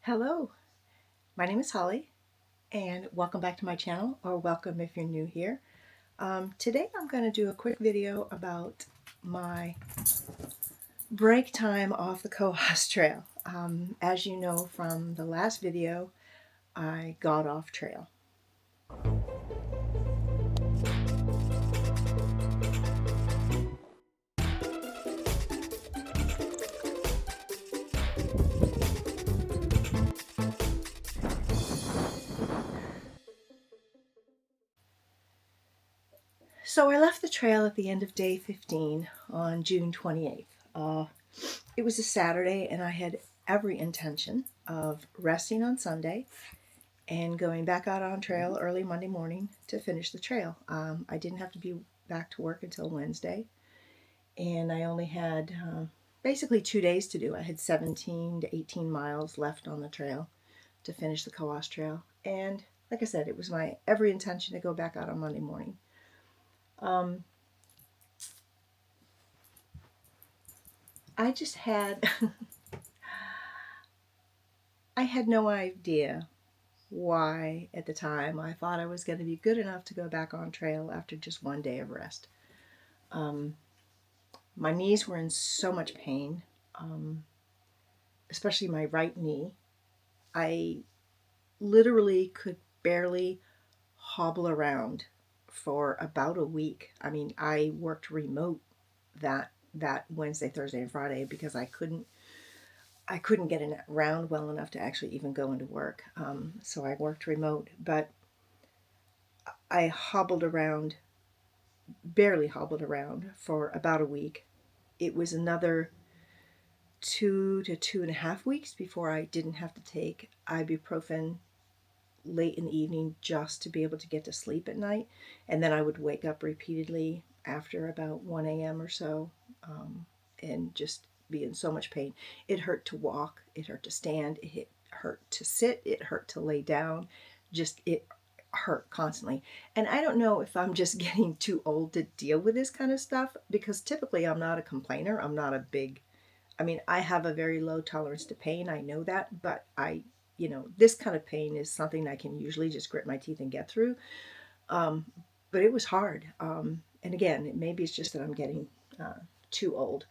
Hello, my name is Holly, and welcome back to my channel, or welcome if you're new here. Today I'm going to do a quick video about my break time off the Cohos Trail. As you know from the last video, I got off trail. So I left the trail at the end of day 15 on June 28th. It was a Saturday, and I had every intention of resting on Sunday and going back out on trail early Monday morning to finish the trail. I didn't have to be back to work until Wednesday, and I only had basically 2 days to do. I had 17 to 18 miles left on the trail to finish the Cohos Trail, and like I said, it was my every intention to go back out on Monday morning. I just had I had no idea why at the time I thought I was going to be good enough to go back on trail after just one day of rest. My knees were in so much pain, especially my right knee. I literally could barely hobble around for about a week. I mean, I worked remote that Wednesday, Thursday, and Friday because I couldn't get around well enough to actually even go into work. So I worked remote, but I hobbled around, barely hobbled around for about a week. It was another 2 to 2.5 weeks before I didn't have to take ibuprofen late in the evening just to be able to get to sleep at night. And then I would wake up repeatedly after about 1 a.m. or so and just be in so much pain. It hurt to walk, it hurt to stand, it hurt to sit, it hurt to lay down. Just it hurt constantly. And I don't know if I'm just getting too old to deal with this kind of stuff, because typically I'm not a complainer. I'm not a big, I mean, I have a very low tolerance to pain. I know that, but this kind of pain is something I can usually just grit my teeth and get through. But it was hard. And again, maybe it's just that I'm getting too old.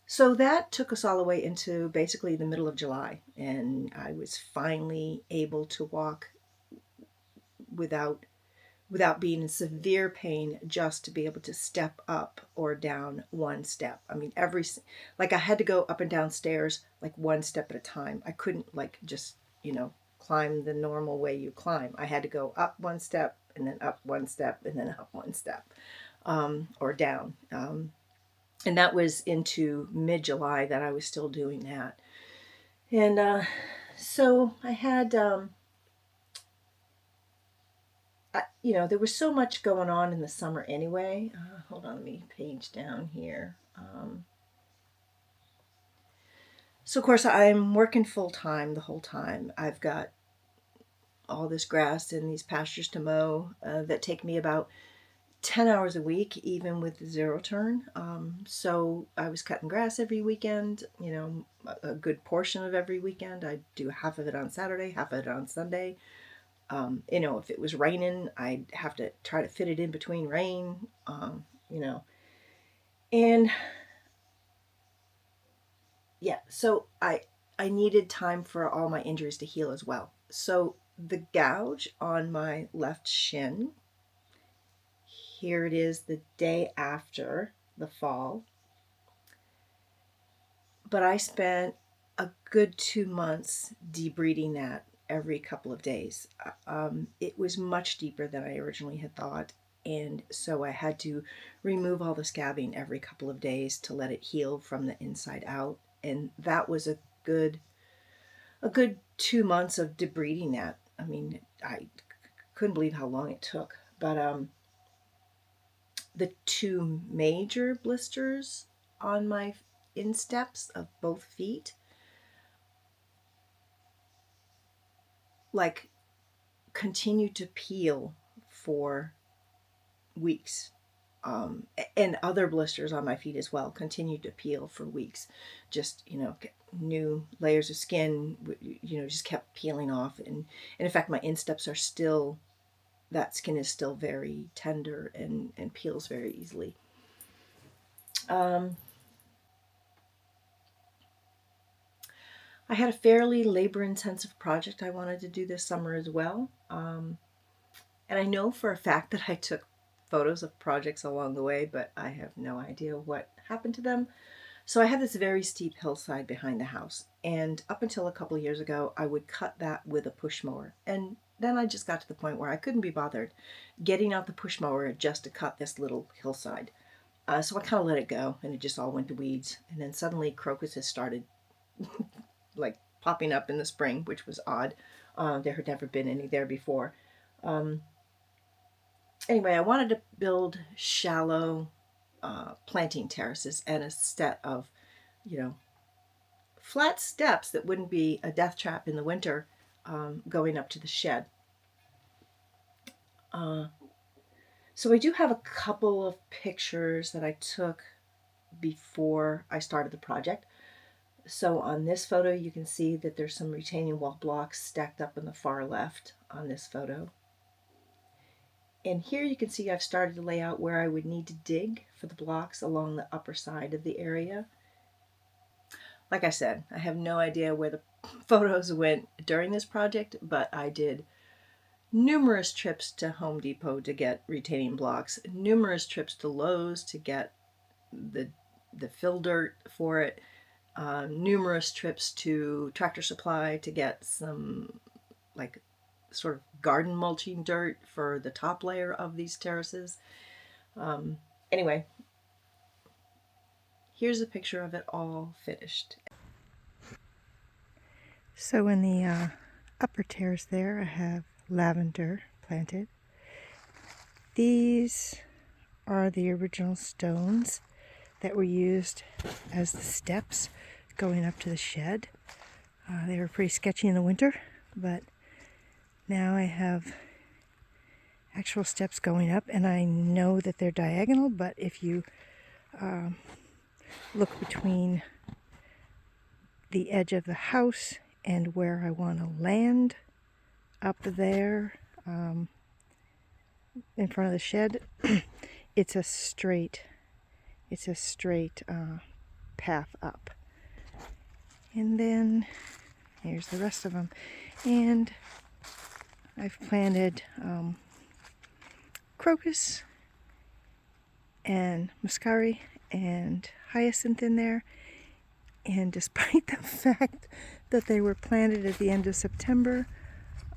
So that took us all the way into basically the middle of July, and I was finally able to walk without being in severe pain, just to be able to step up or down one step. I mean, I had to go up and down stairs like one step at a time. I couldn't just, climb the normal way you climb. I had to go up one step and then up one step and then up one step, or down. And that was into mid-July that I was still doing that. And so I had, there was so much going on in the summer anyway. Hold on, let me page down here. So of course I'm working full-time the whole time. I've got all this grass and these pastures to mow that take me about 10 hours a week, even with the zero turn. So I was cutting grass every weekend, a good portion of every weekend. I'd do half of it on Saturday, half of it on Sunday. If it was raining, I'd have to try to fit it in between rain, And yeah, so I needed time for all my injuries to heal as well. So the gouge on my left shin, here it is the day after the fall. But I spent a good 2 months debriding that every couple of days. It was much deeper than I originally had thought, and so I had to remove all the scabbing every couple of days to let it heal from the inside out. And that was a good 2 months of debriding that. I mean, I couldn't believe how long it took. But the 2 major blisters on my insteps of both feet, continued to peel for weeks. And other blisters on my feet as well continued to peel for weeks. Just, get new layers of skin, just kept peeling off. And in fact, my insteps are still, that skin is still very tender and peels very easily. I had a fairly labor-intensive project I wanted to do this summer as well. And I know for a fact that I took photos of projects along the way, but I have no idea what happened to them. So I had this very steep hillside behind the house, and up until a couple of years ago, I would cut that with a push mower. And then I just got to the point where I couldn't be bothered getting out the push mower just to cut this little hillside. So I kind of let it go, and it just all went to weeds. And then suddenly crocuses started like popping up in the spring, which was odd. There had never been any there before. Anyway, I wanted to build shallow planting terraces and a set of, flat steps that wouldn't be a death trap in the winter going up to the shed. So I do have a couple of pictures that I took before I started the project. So on this photo, you can see that there's some retaining wall blocks stacked up in the far left on this photo. And here you can see I've started to lay out where I would need to dig for the blocks along the upper side of the area. Like I said, I have no idea where the photos went during this project, but I did numerous trips to Home Depot to get retaining blocks, numerous trips to Lowe's to get the fill dirt for it, numerous trips to Tractor Supply to get some like sort of garden mulching dirt for the top layer of these terraces. Anyway, here's a picture of it all finished. So in the upper terrace there, I have lavender planted. These are the original stones that were used as the steps going up to the shed. They were pretty sketchy in the winter, but now I have actual steps going up, and I know that they're diagonal, but if you look between the edge of the house and where I want to land up there in front of the shed, it's a straight path up. And then here's the rest of them. And I've planted crocus and muscari and hyacinth in there. And despite the fact that they were planted at the end of September,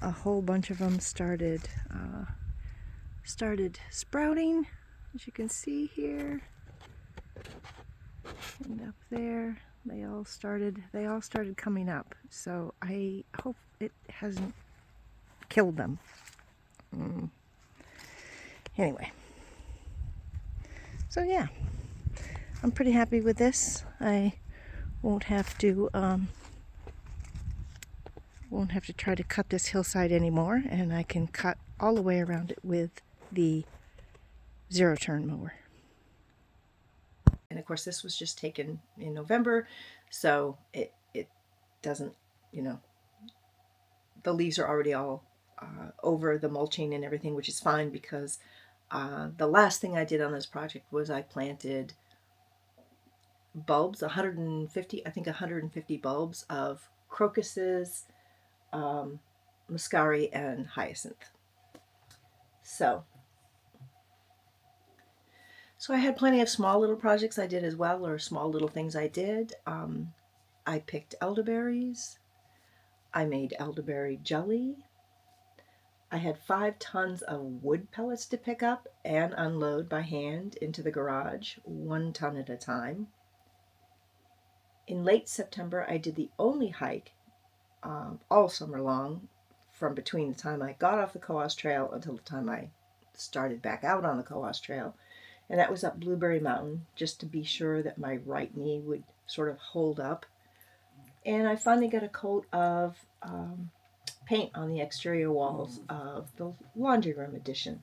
a whole bunch of them started sprouting, as you can see here. And up there, they all started coming up. So I hope it hasn't killed them. Anyway, so yeah, I'm pretty happy with this. I won't have to try to cut this hillside anymore, and I can cut all the way around it with the zero-turn mower. And of course, this was just taken in November, so it doesn't, the leaves are already all over the mulching and everything, which is fine, because the last thing I did on this project was I planted bulbs, 150 bulbs of crocuses, muscari, and hyacinth. So I had plenty of small little projects I did as well, or small little things I did. I picked elderberries. I made elderberry jelly. I had 5 tons of wood pellets to pick up and unload by hand into the garage, 1 ton at a time. In late September, I did the only hike all summer long, from between the time I got off the Cohos Trail until the time I started back out on the Cohos Trail. And that was up Blueberry Mountain, just to be sure that my right knee would sort of hold up. And I finally got a coat of paint on the exterior walls of the laundry room addition.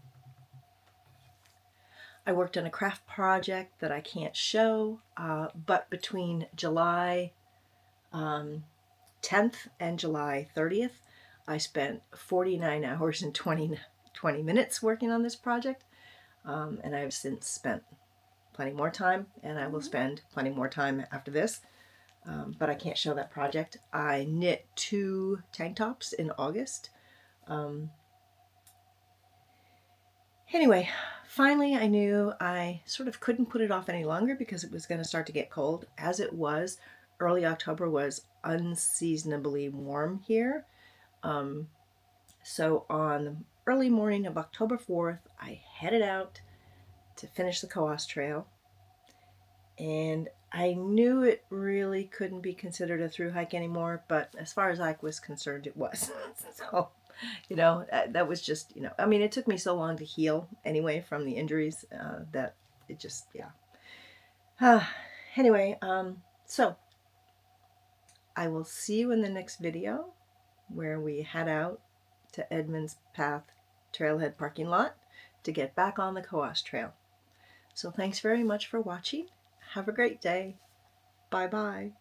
I worked on a craft project that I can't show, but between July 10th and July 30th, I spent 49 hours and 20 minutes working on this project, and I've since spent plenty more time, and I will spend plenty more time after this, but I can't show that project. I knit 2 tank tops in August. Anyway, finally I knew I sort of couldn't put it off any longer because it was going to start to get cold. As it was, early October was unseasonably warm here. So on the early morning of October 4th, I headed out to finish the Cohos Trail. And I knew it really couldn't be considered a through hike anymore, but as far as I was concerned, it was. So, that was just, I mean, it took me so long to heal anyway from the injuries that it just, yeah. Anyway, so I will see you in the next video where we head out to Edmonds Path Trailhead parking lot to get back on the Cohos Trail. So thanks very much for watching. Have a great day. Bye-bye.